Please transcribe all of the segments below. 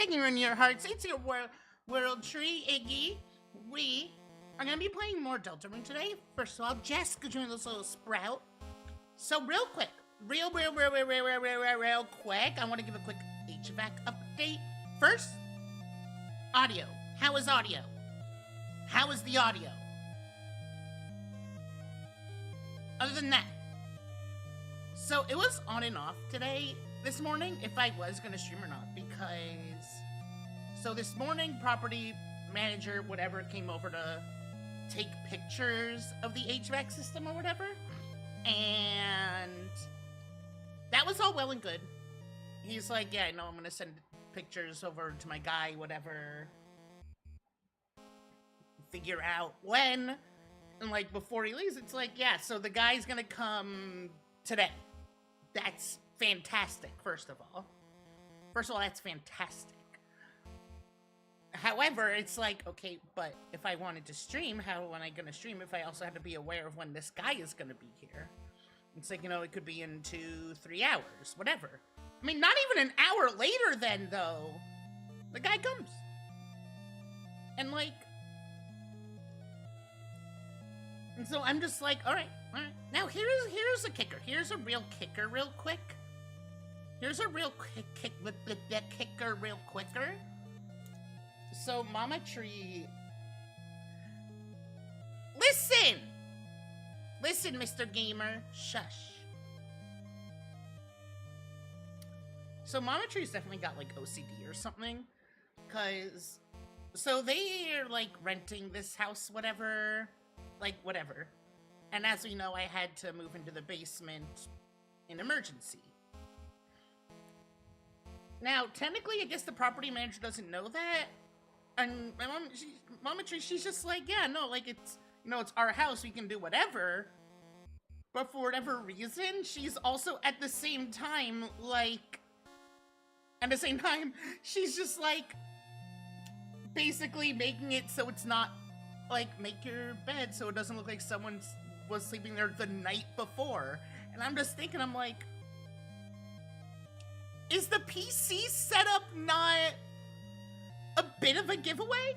taking in your hearts. It's your world tree, Iggy. We are gonna be playing more Deltarune today. First of all, Jess could join this little sprout. So real quick, real quick, I want to give a quick HVAC update. First, audio. How is audio? How is the audio? Other than that, so it was on and off today, this morning, if I was gonna stream or not, because so this morning, property manager, whatever, came over to take pictures of the HVAC system or whatever, and that was all well and good. He's like, yeah, I know, I'm gonna send pictures over to my guy, whatever, figure out when. And like before he leaves, it's like, yeah, so the guy's gonna come today. That's fantastic, first of all. First of all, that's fantastic. However, it's like, okay, but if I wanted to stream, how am I gonna stream if I also had to be aware of when this guy is gonna be here? It's like, you know, it could be in 2-3 hours, whatever. I mean, not even an hour later then, though. The guy comes. And like, and so I'm just like, all right. Now here's a kicker. Here's a real kicker, real quick. Here's a real kicker, real quicker. So Mama Tree, listen, Mr. Gamer, shush. So Mama Tree's definitely got like OCD or something, cause so they're like renting this house, whatever. Like, whatever. And as we know, I had to move into the basement in emergency. Now, technically, I guess the property manager doesn't know that. And my mom, Mama Tree, she's just like, yeah, no, like, it's, you know, it's our house, we can do whatever. But for whatever reason, she's also at the same time, like, she's just like, basically making it so it's not, like, make your bed so it doesn't look like someone was sleeping there the night before. And I'm just thinking, I'm like, is the PC setup not a bit of a giveaway?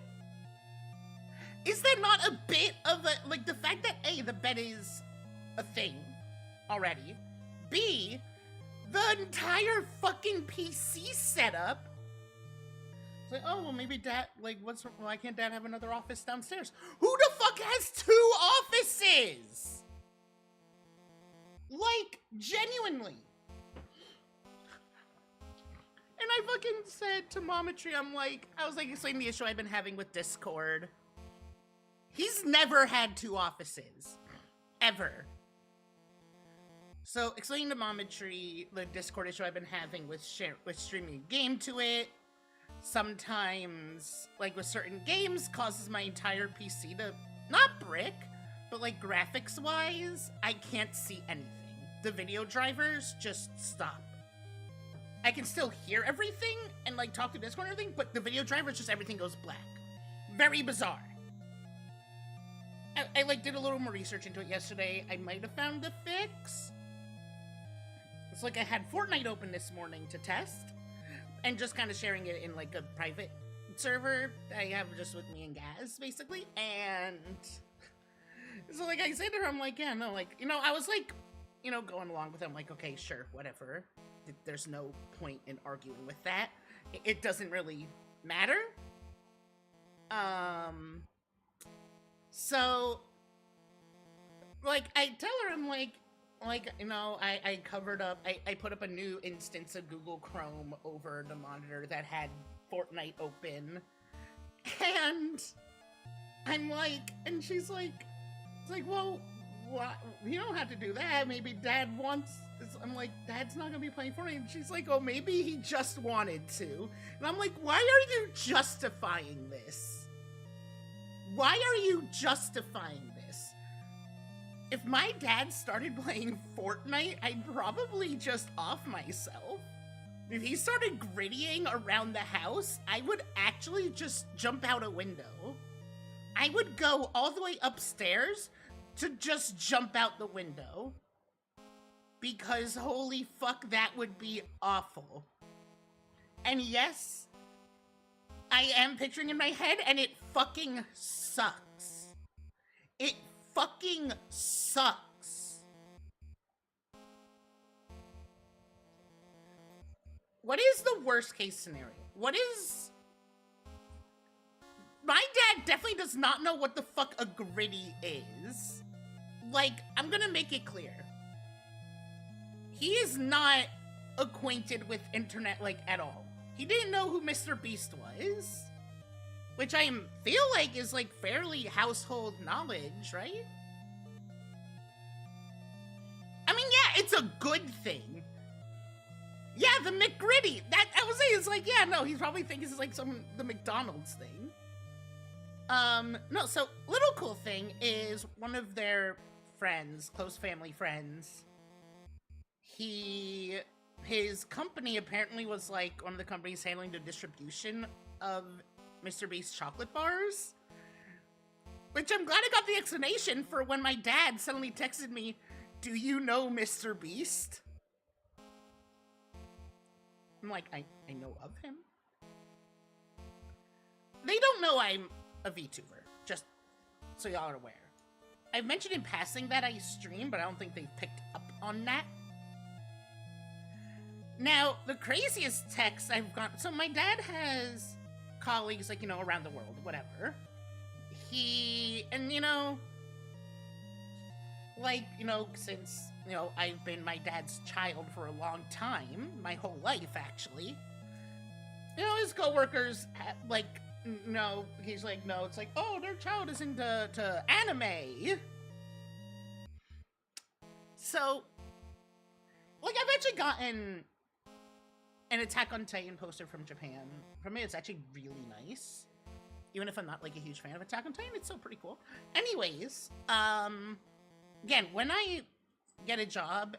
Is that not a bit of a, like, the fact that A, the bed is a thing already, B, the entire fucking PC setup. It's like, oh, well, maybe Dad, like, why can't Dad have another office downstairs? Who the fuck has 2 offices? Like, genuinely. And I fucking said to Mama Tree, I was like explaining the issue I've been having with Discord. He's never had 2 offices. Ever. So, explaining to Mama Tree the Discord issue I've been having with streaming a game to it. Sometimes, like with certain games, causes my entire PC to not brick, but like graphics wise, I can't see anything. The video drivers just stop. I can still hear everything and like talk to Discord and everything, but the video drivers just everything goes black. Very bizarre. I like did a little more research into it yesterday. I might have found the fix. It's like I had Fortnite open this morning to test. And just kind of sharing it in like a private server I have just with me and Gaz, basically. And so like I said to her, I'm like, yeah, no, like, you know, I was like, you know, going along with it. I'm like, okay, sure, whatever. There's no point in arguing with that. It doesn't really matter. So like I tell her, I'm like, you know, I covered up, I put up a new instance of Google Chrome over the monitor that had Fortnite open. And I'm like, and she's like, it's like, well, what? You don't have to do that. Maybe Dad wants, I'm like, Dad's not gonna be playing Fortnite. And she's like, oh, maybe he just wanted to. And I'm like, why are you justifying this? Why are you justifying this? If my dad started playing Fortnite, I'd probably just off myself. If he started grittying around the house, I would actually just jump out a window. I would go all the way upstairs to just jump out the window. Because holy fuck, that would be awful. And yes, I am picturing in my head, and it fucking sucks. It fucking sucks. What is the worst case scenario? What is... My dad definitely does not know what the fuck a gritty is. Like, I'm gonna make it clear. He is not acquainted with internet, like, at all. He didn't know who Mr. Beast was. Which I feel like is, like, fairly household knowledge, right? I mean, yeah, it's a good thing. Yeah, the McGritty. That, I was saying, it's like, yeah, no, he's probably thinking it's like the McDonald's thing. No, so, little cool thing is one of their friends, close family friends, his company apparently was like one of the companies handling the distribution of Mr. Beast's chocolate bars. Which I'm glad I got the explanation for when my dad suddenly texted me, "Do you know Mr. Beast?" I'm like, I know of him. They don't know I'm a VTuber, just so y'all are aware. I've mentioned in passing that I stream, but I don't think they've picked up on that. Now, the craziest text I've got... So my dad has colleagues, like, you know, around the world, whatever. And, you know... Like, you know, since, you know, I've been my dad's child for a long time, my whole life, actually. You know, his coworkers, like, no, he's like, no, it's like, oh, their child is into anime. So, like, I've actually gotten an Attack on Titan poster from Japan. For me, it's actually really nice. Even if I'm not, like, a huge fan of Attack on Titan, it's still pretty cool. Anyways, again, when I get a job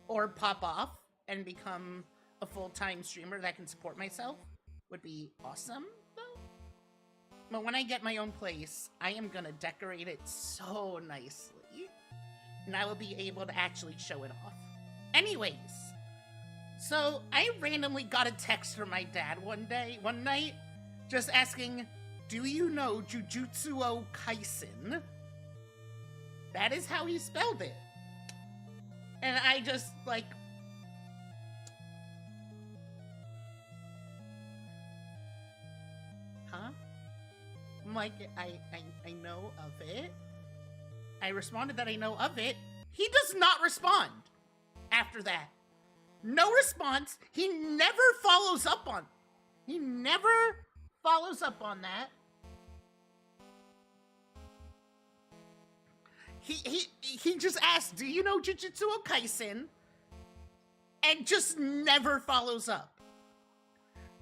or pop off and become a full-time streamer that can support myself, would be awesome, though. But when I get my own place, I am gonna decorate it so nicely, and I will be able to actually show it off. Anyways, so I randomly got a text from my dad one night, just asking, "Do you know Jujutsu o Kaisen?" That is how he spelled it. And I just, like... Huh? I'm like, I know of it. I responded that I know of it. He does not respond after that. No response. He never follows up on... He never follows up on that. He just asked, "Do you know Jujutsu o Kaisen?" And just never follows up.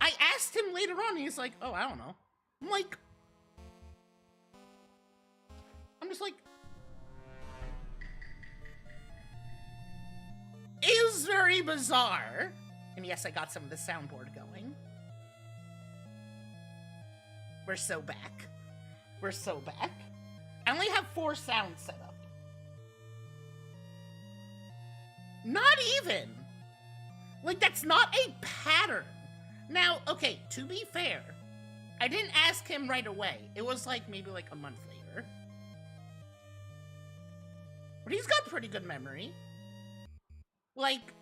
I asked him later on, and he's like, "Oh, I don't know." I'm like... I'm just like... It was very bizarre. And yes, I got some of the soundboard going. We're so back. We're so back. I only have 4 sounds set up. Not even. Like, that's not a pattern. Now, okay, to be fair, I didn't ask him right away. It was like maybe like a month later. But he's got pretty good memory. Like,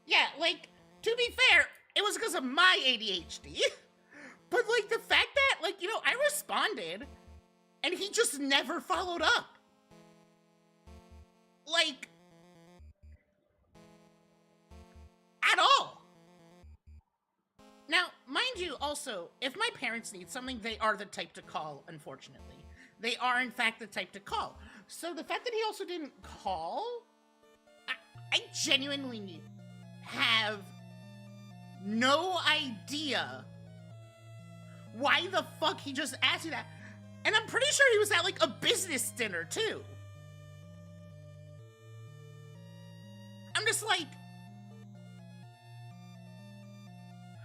yeah, like, to be fair, it was because of my ADHD. But, like, the fact that, like, you know, I responded, and he just never followed up. Like, at all. Now, mind you, also, if my parents need something, they are the type to call, unfortunately. They are, in fact, the type to call. So the fact that he also didn't call, I genuinely have no idea why the fuck he just asked me that. And I'm pretty sure he was at, like, a business dinner, too. I'm just like...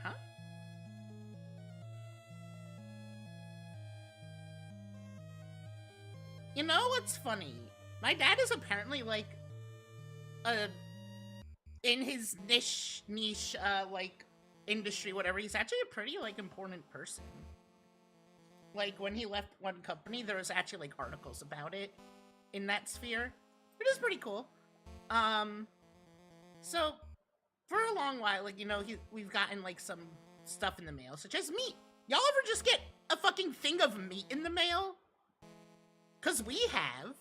Huh? You know what's funny? My dad is apparently, like, in his niche, like, industry, whatever, he's actually a pretty, like, important person. Like, when he left one company, there was actually, like, articles about it in that sphere. It is pretty cool. So, for a long while, like, you know, we've gotten, like, some stuff in the mail, such as meat. Y'all ever just get a fucking thing of meat in the mail? Because we have.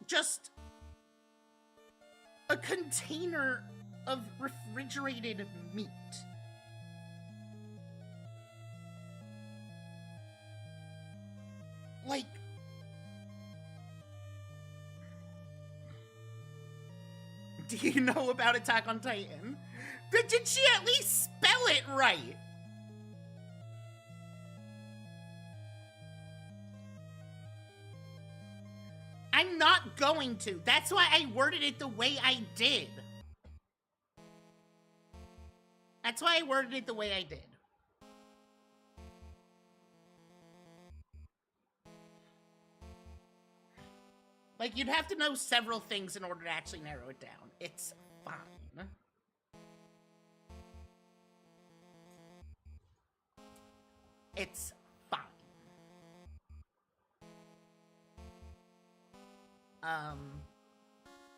Just a container of refrigerated meat. Like, do you know about Attack on Titan? Did she at least spell it right? I'm not going to. That's why I worded it the way I did. That's why I worded it the way I did. Like, you'd have to know several things in order to actually narrow it down. It's fine. It's fine.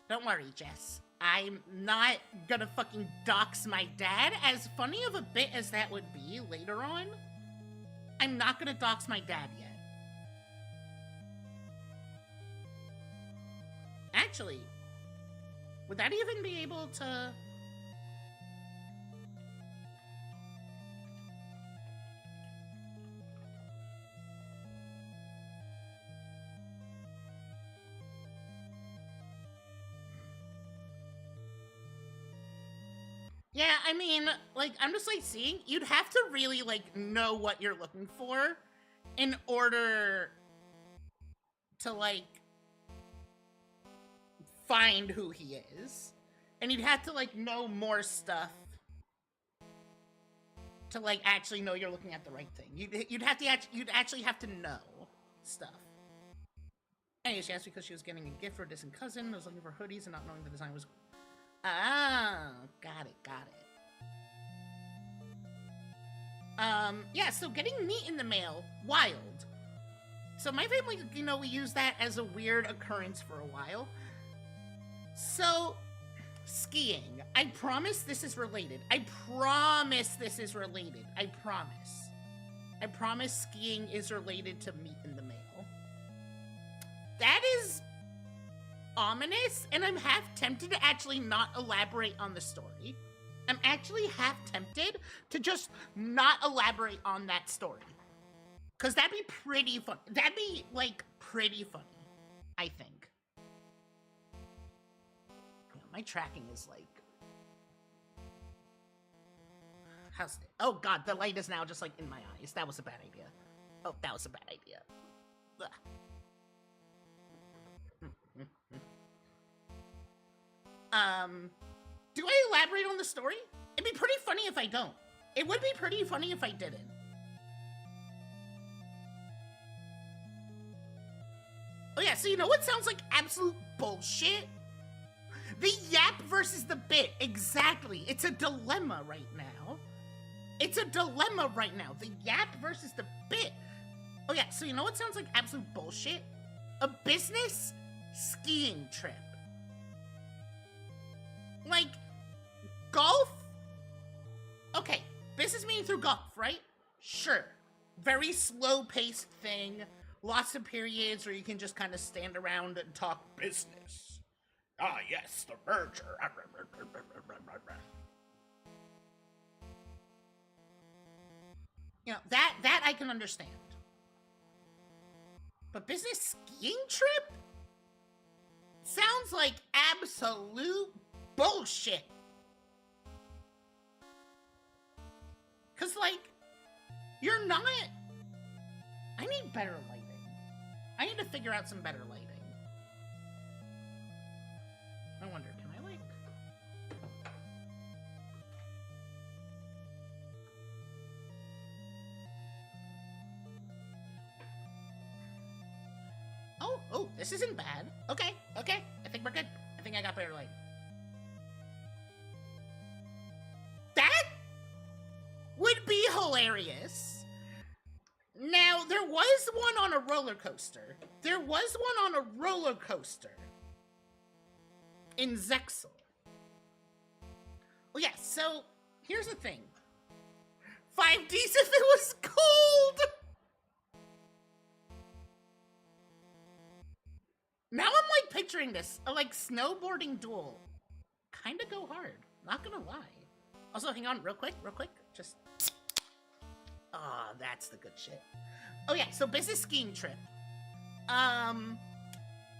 Don't worry, Jess. I'm not gonna fucking dox my dad. As funny of a bit as that would be later on, I'm not gonna dox my dad yet. Actually, would that even be able to... Yeah, I mean, like, I'm just, like, seeing, you'd have to really, like, know what you're looking for in order to, like, find who he is. And you'd have to, like, know more stuff to, like, actually know you're looking at the right thing. You'd actually have to know stuff. Anyway, she asked because she was getting a gift for a distant cousin, was looking for hoodies and not knowing the design was... Ah, got it. Yeah, so getting meat in the mail, wild. So my family, you know, we use that as a weird occurrence for a while. So, skiing. I promise this is related. I promise skiing is related to meat in the mail. That is ominous, and I'm half tempted to actually not elaborate on the story. I'm actually half tempted to just not elaborate on that story. Because that'd be pretty fun. That'd be, like, pretty funny, I think. Yeah, my tracking is, like... How's it? Oh, God, the light is now just, like, in my eyes. That was a bad idea. Oh, that was a bad idea. Ugh. Do I elaborate on the story? It'd be pretty funny if I don't. It would be pretty funny if I didn't. Oh yeah, so you know what sounds like absolute bullshit? The yap versus the bit. Exactly. It's a dilemma right now. It's a dilemma right now. The yap versus the bit. Oh yeah, so you know what sounds like absolute bullshit? A business skiing trip. Like, golf? Okay, business meaning through golf, right? Sure. Very slow-paced thing. Lots of periods where you can just kind of stand around and talk business. Ah, yes, the merger. You know, that I can understand. But business skiing trip? Sounds like absolute bullshit. Cause like, you're not... I need better lighting. I need to figure out some better lighting. I wonder, can I like... Oh, this isn't bad. Okay, I think we're good. I think I got better lighting. hilarious. Now, there was one on a roller coaster. In Zexel. Well, yeah, so here's the thing. 5Ds if it was cold! Now I'm like picturing this, a like snowboarding duel. Kinda go hard, not gonna lie. Also, hang on, real quick, just... Ah, that's the good shit. Oh yeah, so business skiing trip.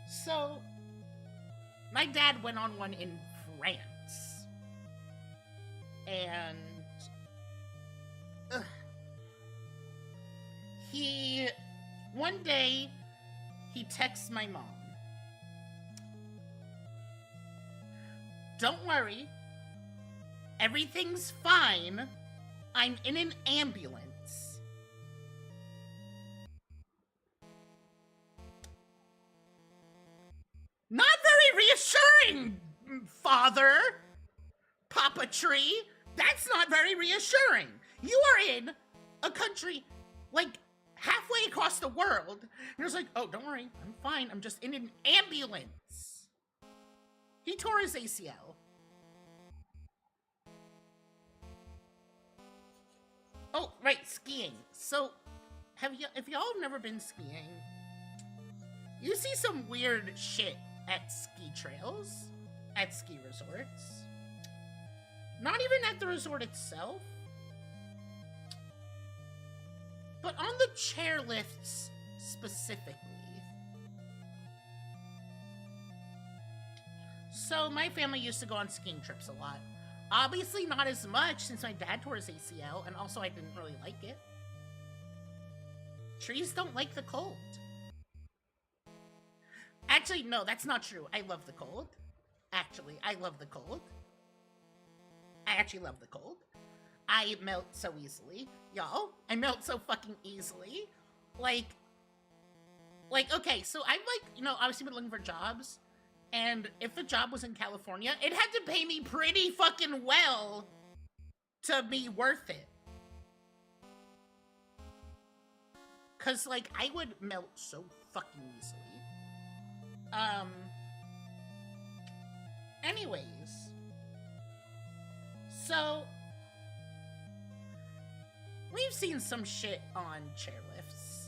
So... My dad went on one in France. And... One day, he texts my mom. Don't worry. Everything's fine. I'm in an ambulance. Not very reassuring, father. Papa Tree. That's not very reassuring. You are in a country, like, halfway across the world. And it's like, oh, don't worry. I'm fine. I'm just in an ambulance. He tore his ACL. Oh, right, skiing. So, if y'all have never been skiing, you see some weird shit at ski trails, at ski resorts. Not even at the resort itself, but on the chairlifts specifically. So my family used to go on skiing trips a lot. Obviously not as much since my dad tore his ACL, and also I didn't really like it. Trees don't like the cold. Actually, no, that's not true. I love the cold. Actually, I love the cold. I actually love the cold. I melt so easily. Y'all, I melt so fucking easily. Like, okay, so I've obviously been looking for jobs. And if the job was in California, it had to pay me pretty fucking well to be worth it. Cause, like, I would melt so fucking easily. Anyways. So, we've seen some shit on chairlifts.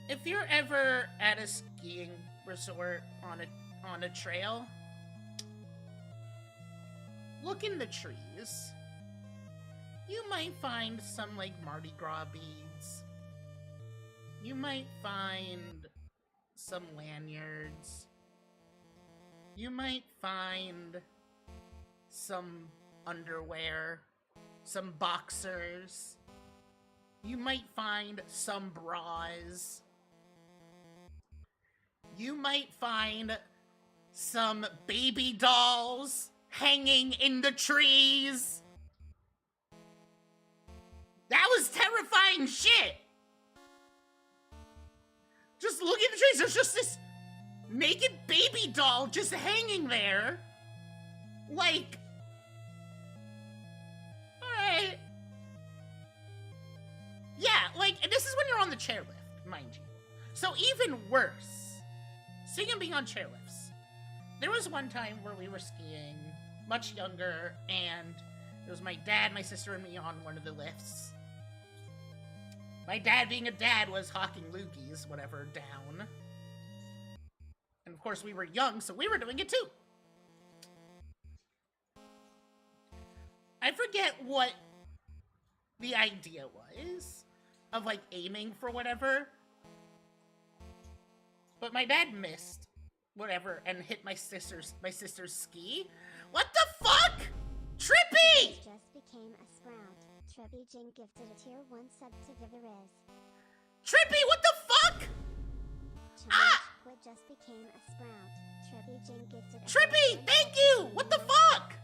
If you're ever at a skiing resort on a trail, look in the trees. You might find some like Mardi Gras beads. You might find some lanyards. You might find some underwear, some boxers. You might find some bras. You might find some baby dolls hanging in the trees. That was terrifying shit. Just look at the trees. There's just this naked baby doll just hanging there. Like, alright. Yeah, like, and this is when you're on the chairlift, mind you. So even worse, seeing him being on chairlifts. There was one time where we were skiing, much younger, and it was my dad, my sister, and me on one of the lifts. My dad, being a dad, was hawking loogies, whatever, down. And of course we were young, so we were doing it too. I forget what the idea was of like aiming for whatever. But my dad missed whatever and hit my sister's ski. What the fuck? Trippy! Just became a sprout. Trippy Jing gifted a tier 1 sub to give a riz. Trippy, what the fuck? Ah! What just became a sprout. Trippy Jing gifted a Trippy, thank you! What the fuck?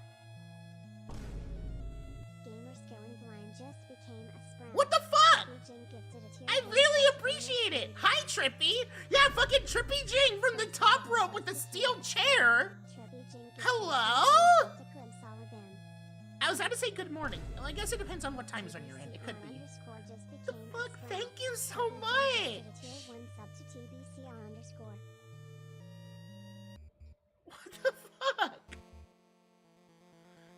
Gamers Going Blind just became a sprout. What the fuck? Trippy Jing gifted a tier I 1 really sub to appreciate give a it. riz. Hi, Trippy. Yeah, fucking Trippy Jing from the top rope with the steel chair. Trippy Jing gifted Hello? a tier 1 sub to Grim Solid Bin. I was about to say good morning. Well, I guess it depends on what time zone you're in. It could be. The fuck? Thank you so much! What the fuck?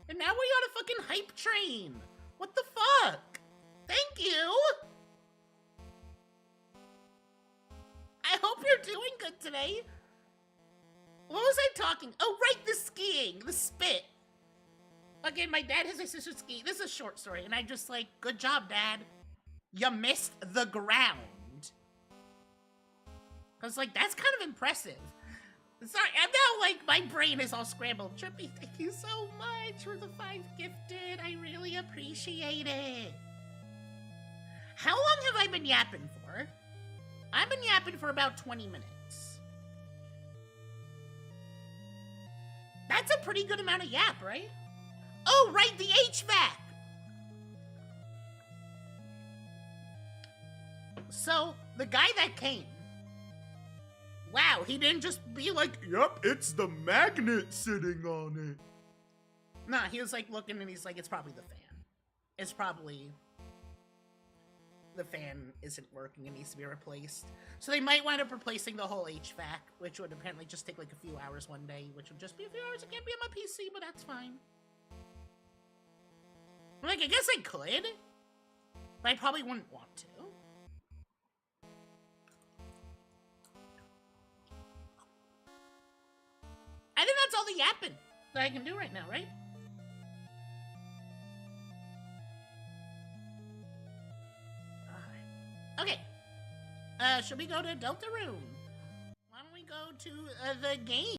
And now we're on a fucking hype train. What the fuck? Thank you! I hope you're doing good today. What was I talking? Oh, right, the skiing, the spit. Again, my dad has a sister ski. This is a short story, and I'm just like, good job, Dad. You missed the ground. I was like, that's kind of impressive. Sorry, I'm now like, my brain is all scrambled. Trippy, thank you so much for the 5 gifted. I really appreciate it. How long have I been yapping for? I've been yapping for about 20 minutes. That's a pretty good amount of yap, right? Oh, right, the HVAC! So, the guy that came, wow, he didn't just be like, Yep, it's the magnet sitting on it. nah, he was like looking and he's like, it's probably the fan. It's probably the fan isn't working and needs to be replaced. So they might wind up replacing the whole HVAC, which would apparently just take like a few hours one day, which would just be a few hours. It can't be on my PC, but that's fine. Like, I guess I could, but I probably wouldn't want to. I think that's all the yapping that I can do right now, right? Okay. Should we go to Deltarune? Why don't we go to the game?